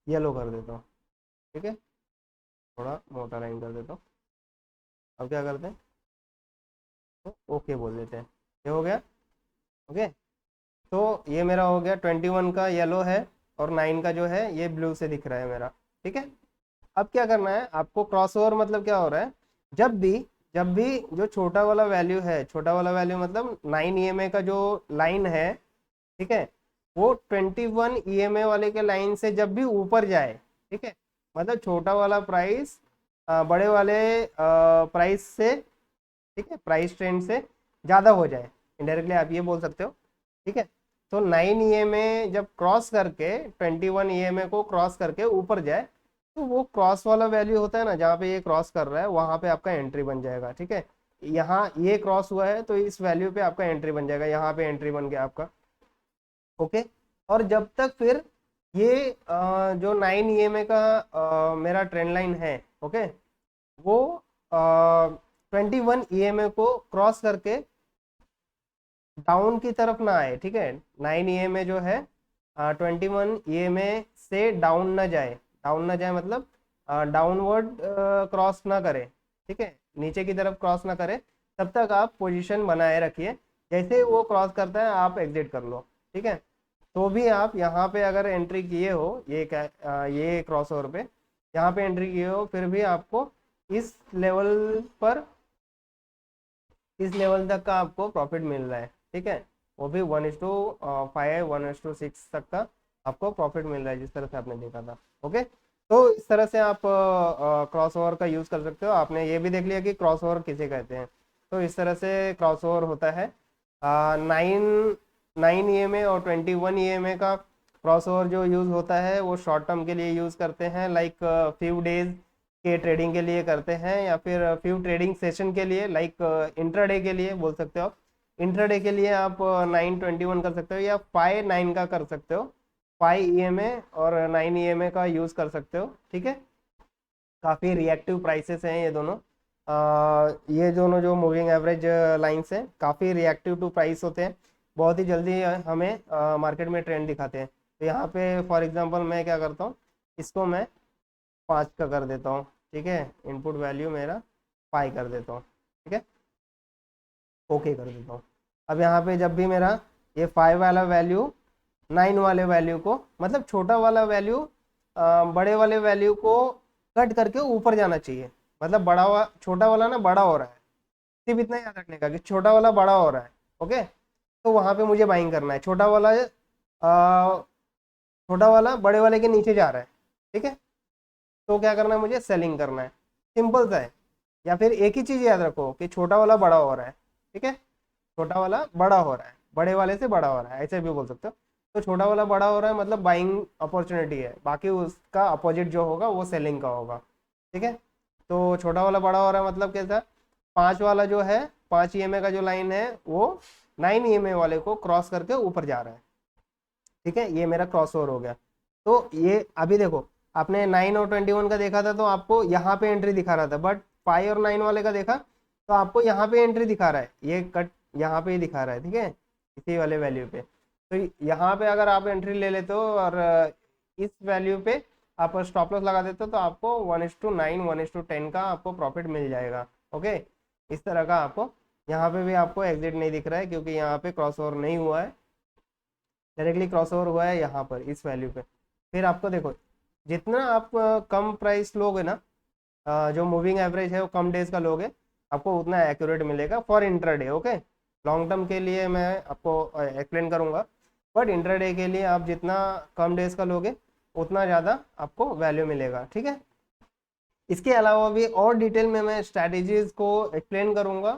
येलो कर देता हूँ। ठीक है, थोड़ा मोटा लाइन कर देता हूँ। अब क्या करते हैं, तो ओके बोल देते हैं, ये हो गया। ओके, तो ये मेरा हो गया 21 का येलो है, और 9 का जो है ये ब्लू से दिख रहा है मेरा। ठीक है, अब क्या करना है आपको, क्रॉस ओवर मतलब क्या हो रहा है, जब भी जो छोटा वाला वैल्यू है, छोटा वाला वैल्यू मतलब 9 EMA का जो लाइन है, ठीक है, वो 21 EMA वाले के लाइन से जब भी ऊपर जाए, ठीक है, मतलब छोटा वाला प्राइस बड़े वाले प्राइस से, ठीक है, प्राइस ट्रेंड से ज़्यादा हो जाए, इनडायरेक्टली आप ये बोल सकते हो। ठीक है, तो 9 EMA जब क्रॉस करके 21 EMA को क्रॉस करके ऊपर जाए, तो वो क्रॉस वाला वैल्यू होता है ना, जहाँ पे ये क्रॉस कर रहा है वहां पे आपका एंट्री बन जाएगा। ठीक है, यहाँ ये क्रॉस हुआ है तो इस वैल्यू पे आपका एंट्री बन जाएगा, यहाँ पे एंट्री बन गया आपका। ओके, और जब तक फिर ये जो 9 EMA का मेरा ट्रेंड लाइन है, ओके, वो 21 EMA को क्रॉस करके डाउन की तरफ ना आए। ठीक है, 9 EMA जो है 21 EMA से डाउन ना जाए। डाउन ना जाए मतलब डाउनवर्ड क्रॉस ना करे। ठीक है, नीचे की तरफ क्रॉस ना करे, तब तक आप पोजीशन बनाए रखिए। जैसे वो क्रॉस करता है आप एग्जिट कर लो। ठीक है, तो भी आप यहाँ पे अगर एंट्री किए हो ये क्रॉस ओवर पे यहाँ पे एंट्री किए हो, फिर भी आपको इस लेवल पर, इस लेवल तक का आपको प्रॉफिट मिल रहा है। ठीक है, वो भी 1:5 1:6 तक का आपको प्रॉफिट मिल रहा है, जिस तरह से आपने देखा था। ओके, तो इस तरह से आप क्रॉस ओवर का यूज़ कर सकते हो। आपने ये भी देख लिया कि क्रॉस ओवर किसे कहते हैं। तो इस तरह से क्रॉस ओवर होता है। 9 EMA और 21 EMA का क्रॉस ओवर जो यूज़ होता है वो शॉर्ट टर्म के लिए यूज़ करते हैं, लाइक फ्यू डेज के ट्रेडिंग के लिए करते हैं, या फिर फ्यू ट्रेडिंग सेशन के लिए, लाइक इंट्राडे के लिए बोल सकते हो आप। इंट्राडे के लिए आप 9:21 कर सकते हो, या 5:9 का कर सकते हो। 5 EMA और 9 EMA का यूज़ कर सकते हो। ठीक है, काफ़ी रिएक्टिव प्राइसेस हैं ये दोनों। ये दोनों जो मूविंग एवरेज लाइंस हैं काफ़ी रिएक्टिव टू प्राइस होते हैं, बहुत ही जल्दी हमें मार्केट में ट्रेंड दिखाते हैं। तो यहाँ पे फॉर एग्जांपल मैं क्या करता हूँ, इसको मैं 5 का कर देता हूँ। ठीक है, इनपुट वैल्यू मेरा 5 कर देता हूँ। ठीक है, ओके कर देता हूँ। अब यहाँ पे जब भी मेरा ये 5 वाला वैल्यू 9 वाले वैल्यू को, मतलब छोटा वाला वैल्यू बड़े वाले वैल्यू को कट करके ऊपर जाना चाहिए। मतलब छोटा वाला ना बड़ा हो रहा है, सिर्फ इतना याद रखने का कि छोटा वाला बड़ा हो रहा है। ओके, तो वहां पे मुझे बाइंग करना है। छोटा वाला बड़े वाले के नीचे जा रहा है। ठीक है, तो क्या करना है, मुझे सेलिंग करना है। सिंपल सा है। या फिर एक ही चीज याद रखो कि छोटा वाला बड़ा हो रहा है। ठीक है, छोटा वाला बड़ा हो रहा है, बड़े वाले से बड़ा हो रहा है, ऐसे भी बोल सकते हो। तो छोटा वाला बड़ा हो रहा है मतलब बाइंग अपॉर्चुनिटी है, बाकी उसका अपोजिट जो होगा वो सेलिंग का होगा। ठीक है, तो छोटा वाला बड़ा हो रहा है मतलब कैसा, 5 वाला जो है 5 EMA का जो लाइन है वो 9 EMA वाले को क्रॉस करके ऊपर जा रहा है। ठीक है, ये मेरा क्रॉस ओवर हो गया। तो ये अभी देखो, आपने 9 और 21 का देखा था तो आपको यहाँ पे एंट्री दिखा रहा था, बट 5 और 9 वाले का देखा तो आपको यहाँ पे एंट्री दिखा रहा है, ये कट यहाँ पे ही दिखा रहा है। ठीक है, इसी वाले वैल्यू पे। तो यहाँ पे अगर आप एंट्री ले लेते हो और इस वैल्यू पे आप स्टॉप लॉस लगा देते हो, तो आपको 1:9 1:10 का आपको प्रॉफिट मिल जाएगा। ओके, इस तरह का आपको यहाँ पे भी आपको एग्जिट नहीं दिख रहा है, क्योंकि यहाँ पे क्रॉस ओवर नहीं हुआ है, डायरेक्टली क्रॉस ओवर हुआ है यहाँ पर इस वैल्यू पे। फिर आपको देखो, जितना आप कम प्राइस लोगे ना, जो मूविंग एवरेज है वो कम डेज का लोगे, आपको उतना एक्यूरेट मिलेगा for intraday. Okay, long term के लिए मैं आपको एक्सप्लेन करूंगा, बट इंट्राडे के लिए आप जितना कम डेज का लोगे उतना ज़्यादा आपको वैल्यू मिलेगा। ठीक है, इसके अलावा भी और डिटेल में मैं स्ट्रैटेजीज को एक्सप्लेन करूंगा।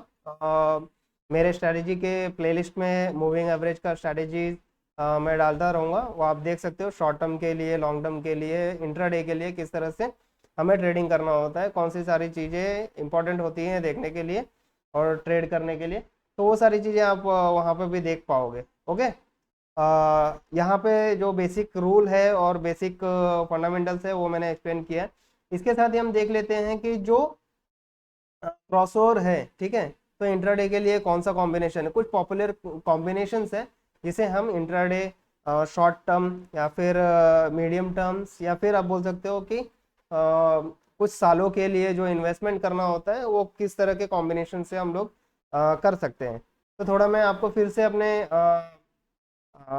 मेरे स्ट्रैटेजी के प्लेलिस्ट में मूविंग एवरेज का स्ट्रैटेजी मैं डालता रहूँगा, वो आप देख सकते हो। शॉर्ट टर्म के लिए, लॉन्ग टर्म के लिए, इंट्राडे के लिए किस तरह से हमें ट्रेडिंग करना होता है, कौन सी सारी चीज़ें इंपॉर्टेंट होती हैं देखने के लिए और ट्रेड करने के लिए, तो वो सारी चीज़ें आप वहाँ पे भी देख पाओगे। ओके, यहाँ पे जो बेसिक रूल है और बेसिक फंडामेंटल्स है वो मैंने एक्सप्लेन किया है। इसके साथ ही हम देख लेते हैं कि जो क्रॉसओवर है, ठीक है, तो इंट्राडे के लिए कौन सा कॉम्बिनेशन है। कुछ पॉपुलर कॉम्बिनेशंस है जिसे हम इंट्राडे, शॉर्ट टर्म या फिर मीडियम टर्म्स, या फिर आप बोल सकते हो कि कुछ सालों के लिए जो इन्वेस्टमेंट करना होता है वो किस तरह के कॉम्बिनेशन से हम लोग कर सकते हैं। तो थोड़ा मैं आपको फिर से अपने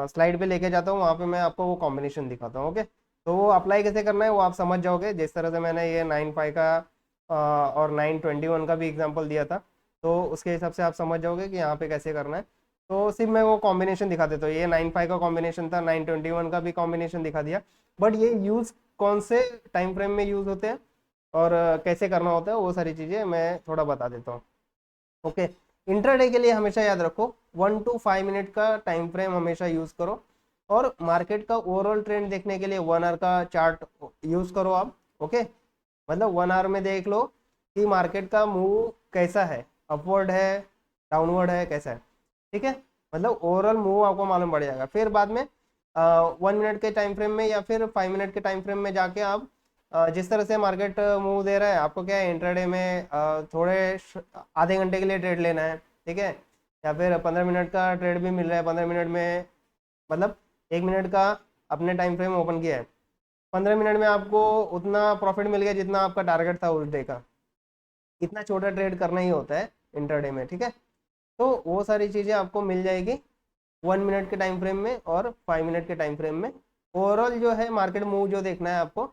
स्लाइड पे लेके जाता हूँ, वहाँ पे मैं आपको वो कॉम्बिनेशन दिखाता हूँ। ओके, तो वो अप्लाई कैसे करना है वो आप समझ जाओगे, जिस तरह से मैंने ये 9.5 का और 9:21 का भी एग्जांपल दिया था, तो उसके हिसाब से आप समझ जाओगे कि यहाँ पे कैसे करना है। तो सिर्फ मैं वो कॉम्बिनेशन दिखा देता हूँ। ये 9.5 का कॉम्बिनेशन था, 9:21 का भी कॉम्बिनेशन दिखा दिया, बट ये यूज़ कौन से टाइम फ्रेम में यूज़ होते हैं और कैसे करना होता है वो सारी चीज़ें मैं थोड़ा बता देता हूँ। ओके, इंट्राडे के लिए हमेशा याद रखो 1 to 5 मिनट का टाइम फ्रेम हमेशा यूज़ करो, और मार्केट का ओवरऑल ट्रेंड देखने के लिए 1 आवर का चार्ट यूज़ करो आप। ओके, मतलब 1 आवर में देख लो कि मार्केट का मूव कैसा है, अपवर्ड है, डाउनवर्ड है, कैसा है, ठीक है। मतलब ओवरऑल मूव आपको मालूम पड़ जाएगा। फिर बाद में 1 मिनट के टाइम फ्रेम में या फिर 5 मिनट के टाइम फ्रेम में जाके आप जिस तरह से मार्केट मूव दे रहा है, आपको क्या है इंट्राडे में आधे घंटे के लिए ट्रेड लेना है, ठीक है, या फिर 15 मिनट का ट्रेड भी मिल रहा है, 15 मिनट में मतलब 1 मिनट का अपने टाइम फ्रेम ओपन किया है, 15 मिनट में आपको उतना प्रॉफिट मिल गया जितना आपका टारगेट था उस डे का। इतना छोटा ट्रेड करना ही होता है इंट्राडे में, ठीक है। तो वो सारी चीज़ें आपको मिल जाएगी 1 मिनट के टाइम फ्रेम में और 5 मिनट के टाइम फ्रेम में। ओवरऑल जो है मार्केट मूव जो देखना है आपको,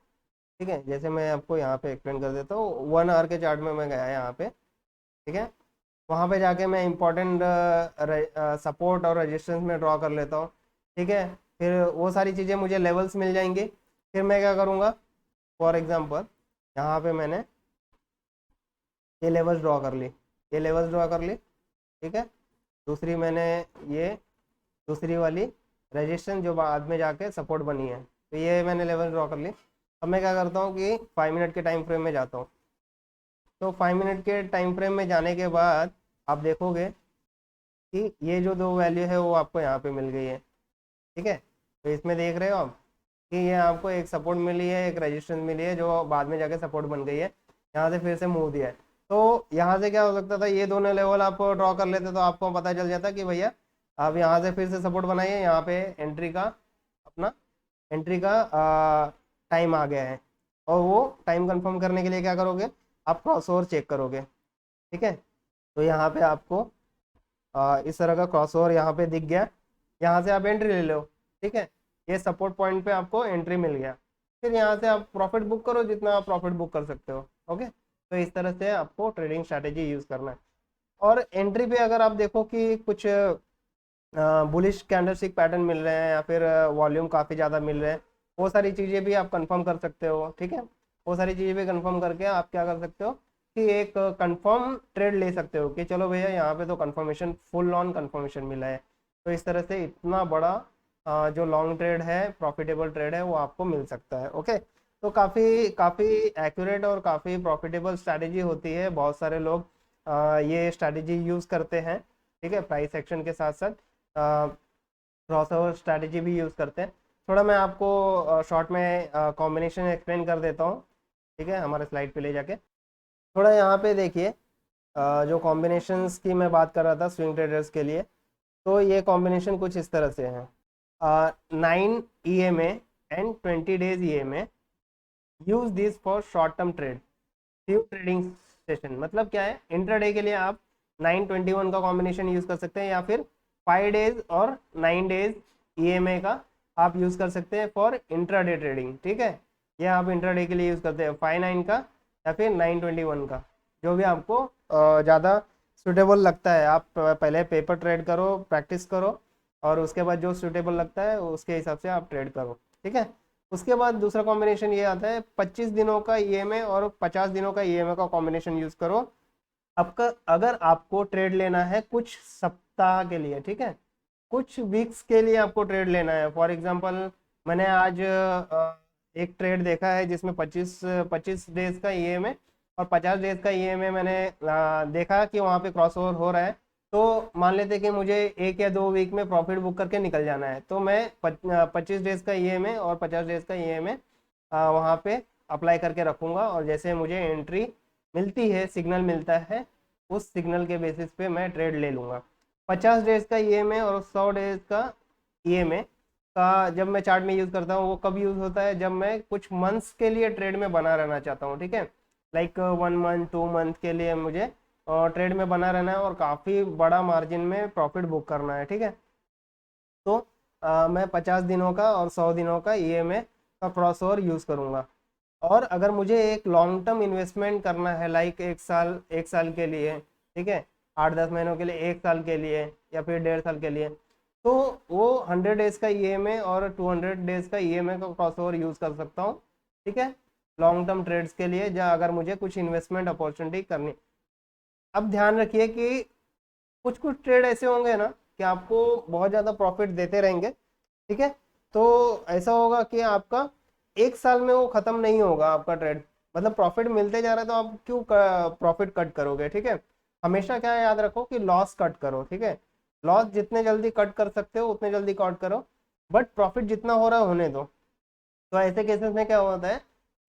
ठीक है, जैसे मैं आपको यहाँ पे एक्सप्लेन कर देता हूँ। 1 आवर के चार्ट में मैं गया यहाँ पे, ठीक है, वहाँ पे जाके मैं इंपॉर्टेंट सपोर्ट और रेजिस्टेंस में ड्रॉ कर लेता हूँ, ठीक है। फिर वो सारी चीज़ें मुझे लेवल्स मिल जाएंगी। फिर मैं क्या करूँगा, फॉर एग्जांपल यहाँ पे मैंने ये लेवल्स ड्रॉ कर ली, ये लेवल्स ड्रॉ कर ली, ठीक है। दूसरी मैंने ये दूसरी वाली रेजिस्टेंस जो बाद में जाके सपोर्ट बनी है, तो ये मैंने लेवल ड्रॉ कर ली। अब मैं क्या करता हूँ कि 5 मिनट के टाइम फ्रेम में जाता हूँ। तो 5 मिनट के टाइम फ्रेम में जाने के बाद आप देखोगे कि ये जो दो वैल्यू है वो आपको यहाँ पे मिल गई है, ठीक है। तो इसमें देख रहे हो आप कि ये आपको एक सपोर्ट मिली है, एक रेजिस्टेंस मिली है जो बाद में जाके सपोर्ट बन गई है, यहाँ से फिर से मूव दिया है। तो यहाँ से क्या हो सकता था, ये दोनों लेवल आप ड्रॉ कर लेते तो आपको पता चल जाता कि भैया आप यहाँ से फिर से सपोर्ट बनाइए, यहाँ पे एंट्री का टाइम आ गया है। और वो टाइम कंफर्म करने के लिए क्या करोगे, आप क्रॉस ओवर चेक करोगे, ठीक है। तो यहाँ पे आपको इस तरह का क्रॉस ओवर यहाँ पे दिख गया, यहाँ से आप एंट्री ले लो, ठीक है। ये सपोर्ट पॉइंट पे आपको एंट्री मिल गया। फिर यहाँ से आप प्रॉफिट बुक करो जितना आप प्रॉफिट बुक कर सकते हो, ओके। तो इस तरह से आपको ट्रेडिंग स्ट्रैटेजी यूज़ करना है। और एंट्री पे अगर आप देखो कि कुछ बुलिश कैंडलस्टिक पैटर्न मिल रहे हैं या फिर वॉल्यूम काफ़ी ज़्यादा मिल रहे हैं, वो सारी चीज़ें भी आप कंफर्म कर सकते हो, ठीक है। वो सारी चीज़ें भी कंफर्म करके आप क्या कर सकते हो कि एक कंफर्म ट्रेड ले सकते हो कि चलो भैया यहाँ पे तो कंफर्मेशन, फुल ऑन कंफर्मेशन मिला है। तो इस तरह से इतना बड़ा जो लॉन्ग ट्रेड है, प्रॉफिटेबल ट्रेड है, वो आपको मिल सकता है, ओके। तो काफ़ी काफ़ी एक्यूरेट और काफ़ी प्रॉफिटेबल स्ट्रैटेजी होती है। बहुत सारे लोग ये स्ट्रैटेजी यूज़ करते हैं, ठीक है, प्राइस एक्शन के साथ साथ क्रॉस ओवर स्ट्रैटेजी भी यूज़ करते हैं। थोड़ा मैं आपको शॉर्ट में कॉम्बिनेशन एक्सप्लेन कर देता हूँ, ठीक है, हमारे स्लाइड पे ले जाके। थोड़ा यहाँ पे देखिए, जो कॉम्बिनेशंस की मैं बात कर रहा था स्विंग ट्रेडर्स के लिए, तो ये कॉम्बिनेशन कुछ इस तरह से है। 9 EMA and 20 days EMA, use this for short term trade, few trading session. मतलब क्या है, इंट्राडे के लिए आप 921 का कॉम्बिनेशन यूज कर सकते हैं या फिर 5 days और 9 days EMA का आप यूज कर सकते हैं फॉर इंट्राडे ट्रेडिंग, ठीक है। ये आप इंट्राडे के लिए यूज करते हैं 5-9 का या फिर 921 का, जो भी आपको ज़्यादा सुटेबल लगता है। आप पहले पेपर ट्रेड करो, प्रैक्टिस करो, और उसके बाद जो सूटेबल लगता है उसके हिसाब से आप ट्रेड करो, ठीक है। उसके बाद दूसरा कॉम्बिनेशन ये आता है 25 दिनों का EMA और 50 दिनों का EMA का कॉम्बिनेशन यूज करो। आपका अगर आपको ट्रेड लेना है कुछ सप्ताह के लिए, ठीक है, कुछ वीक्स के लिए आपको ट्रेड लेना है। फॉर एग्जांपल मैंने आज एक ट्रेड देखा है जिसमें 25 डेज का EMA और 50 डेज का EMA मैंने देखा कि वहाँ पे क्रॉस ओवर हो रहा है। तो मान लेते कि मुझे 1 या 2 वीक में प्रॉफिट बुक करके निकल जाना है, तो मैं 25 डेज का EMA और 50 डेज का EMA वहाँ पे अप्लाई करके रखूँगा, और जैसे मुझे एंट्री मिलती है, सिग्नल मिलता है, उस सिग्नल के बेसिस पे मैं ट्रेड ले लूँगा। 50 डेज का EMA और 100 डेज का EMA का जब मैं चार्ट में यूज़ करता हूँ, वो कब यूज़ होता है, जब मैं कुछ मंथ्स के लिए ट्रेड में बना रहना चाहता हूँ, ठीक है। लाइक 1 मंथ 2 मंथ के लिए मुझे ट्रेड में बना रहना है और काफ़ी बड़ा मार्जिन में प्रॉफिट बुक करना है, ठीक है। तो मैं 50 दिनों का और 100 दिनों का EMA का क्रॉस ओवर यूज़ करूँगा। और अगर मुझे एक लॉन्ग टर्म इन्वेस्टमेंट करना है, लाइक 1 साल के लिए, ठीक है, 8-10 महीनों के लिए, 1 साल के लिए, या फिर 1.5 साल के लिए, तो वो 100 डेज का EMA और 200 डेज का EMA का क्रॉस ओवर यूज़ कर सकता हूँ, ठीक है, लॉन्ग टर्म ट्रेड्स के लिए, जहाँ अगर मुझे कुछ इन्वेस्टमेंट अपॉर्चुनिटी करनी। अब ध्यान रखिए कि कुछ कुछ ट्रेड ऐसे होंगे ना कि आपको बहुत ज़्यादा प्रॉफिट देते रहेंगे, ठीक है। तो ऐसा होगा कि आपका एक साल में वो खत्म नहीं होगा आपका ट्रेड, मतलब प्रॉफिट मिलते जा रहा है तो आप क्यों प्रॉफिट कट करोगे, ठीक है। हमेशा क्या याद रखो कि लॉस कट करो, ठीक है। लॉस जितने जल्दी कट कर सकते हो उतने जल्दी कट करो, बट प्रॉफिट जितना हो रहा है होने दो। तो ऐसे केसेस में क्या होता है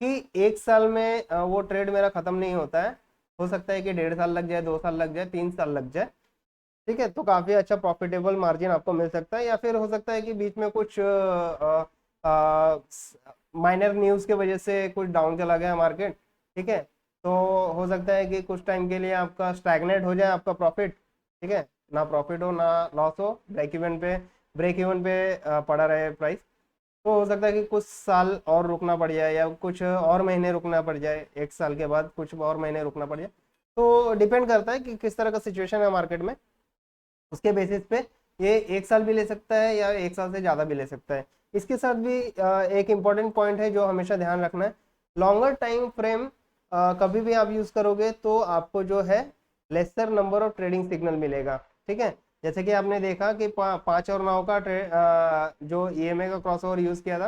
कि एक साल में वो ट्रेड मेरा खत्म नहीं होता है, हो सकता है कि 1.5 साल लग जाए, 2 साल लग जाए, 3 साल लग जाए, ठीक है। तो काफी अच्छा प्रॉफिटेबल मार्जिन आपको मिल सकता है, या फिर हो सकता है कि बीच में कुछ माइनर न्यूज की वजह से कुछ डाउन चला गया मार्केट, ठीक है। तो हो सकता है कि कुछ टाइम के लिए आपका स्टैग्नेट हो जाए आपका प्रॉफिट, ठीक है, ना प्रॉफिट हो ना लॉस हो, ब्रेक इवन पे पड़ा रहे प्राइस। तो हो सकता है कि कुछ साल और रुकना पड़ जाए, या कुछ और महीने रुकना पड़ जाए, एक साल के बाद कुछ और महीने रुकना पड़ जाए। तो डिपेंड करता है कि किस तरह का सिचुएशन है मार्केट में, उसके बेसिस पे ये एक साल भी ले सकता है या एक साल से ज़्यादा भी ले सकता है। इसके साथ भी एक इम्पॉर्टेंट पॉइंट है जो हमेशा ध्यान रखना है, लॉन्गर टाइम फ्रेम कभी भी आप यूज़ करोगे तो आपको जो है laser number of trading signal मिलेगा, ठीक है। जैसे कि आपने देखा कि 5 और 9 का जो ईएमए का क्रॉसओवर यूज़ किया था,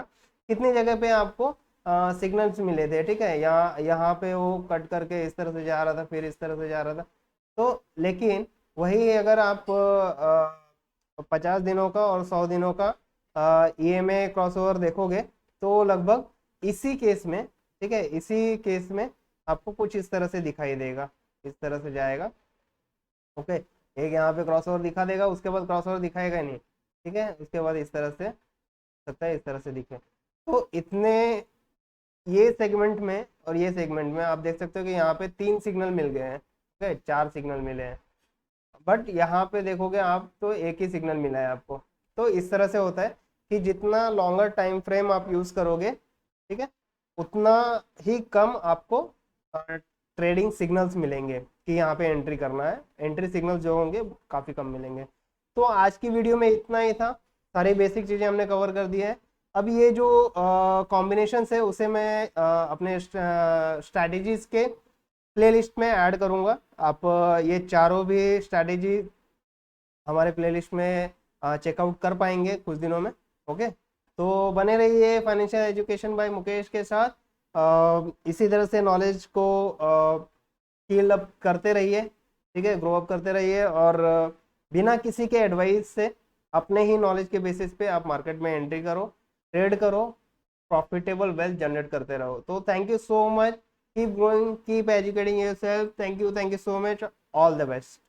कितनी जगह पे आपको सिग्नल्स मिले थे, ठीक है। यहाँ पे वो कट करके इस तरह से जा रहा था, फिर इस तरह से जा रहा था। तो लेकिन वही अगर आप 50 दिनों का और 100 दिनों का ईएमए क्रॉसओवर देखोगे तो लगभग इसी केस में, ठीक है, इसी केस में आपको कुछ इस तरह से दिखाई देगा, इस तरह से जाएगा, ओके। एक यहाँ पे क्रॉसओवर दिखा देगा, उसके बाद क्रॉसओवर दिखाएगा नहीं, ठीक है, उसके बाद इस तरह से सकता है, इस तरह से दिखे। तो इतने ये सेगमेंट में और ये सेगमेंट में आप देख सकते हो कि यहाँ पे 3 सिग्नल मिल गए हैं, ठीक है, 4 सिग्नल मिले हैं, बट यहाँ पे देखोगे आप तो एक ही सिग्नल मिला है आपको। तो इस तरह से होता है कि जितना लॉन्गर टाइम फ्रेम आप यूज करोगे, ठीक है, उतना ही कम आपको ट्रेडिंग सिग्नल्स मिलेंगे कि यहाँ पे एंट्री करना है, एंट्री सिग्नल्स जो होंगे काफी कम मिलेंगे। तो आज की वीडियो में इतना ही था, सारी बेसिक चीजें हमने कवर कर दी है। अब ये जो कॉम्बिनेशन है उसे मैं अपने स्ट्रैटेजीज के प्लेलिस्ट में ऐड करूंगा। आप ये चारों भी स्ट्रैटेजी हमारे प्लेलिस्ट में चेकआउट कर पाएंगे कुछ दिनों में, ओके। तो बने रहिए फाइनेंशियल एजुकेशन बाय मुकेश के साथ, इसी तरह से नॉलेज को स्किल अप करते रहिए, ठीक है, ग्रो अप करते रहिए, और बिना किसी के एडवाइस से अपने ही नॉलेज के बेसिस पे आप मार्केट में एंट्री करो, ट्रेड करो, प्रॉफिटेबल वेल्थ जनरेट करते रहो। तो thank you so much, keep growing, keep educating yourself, thank you so much, all the best.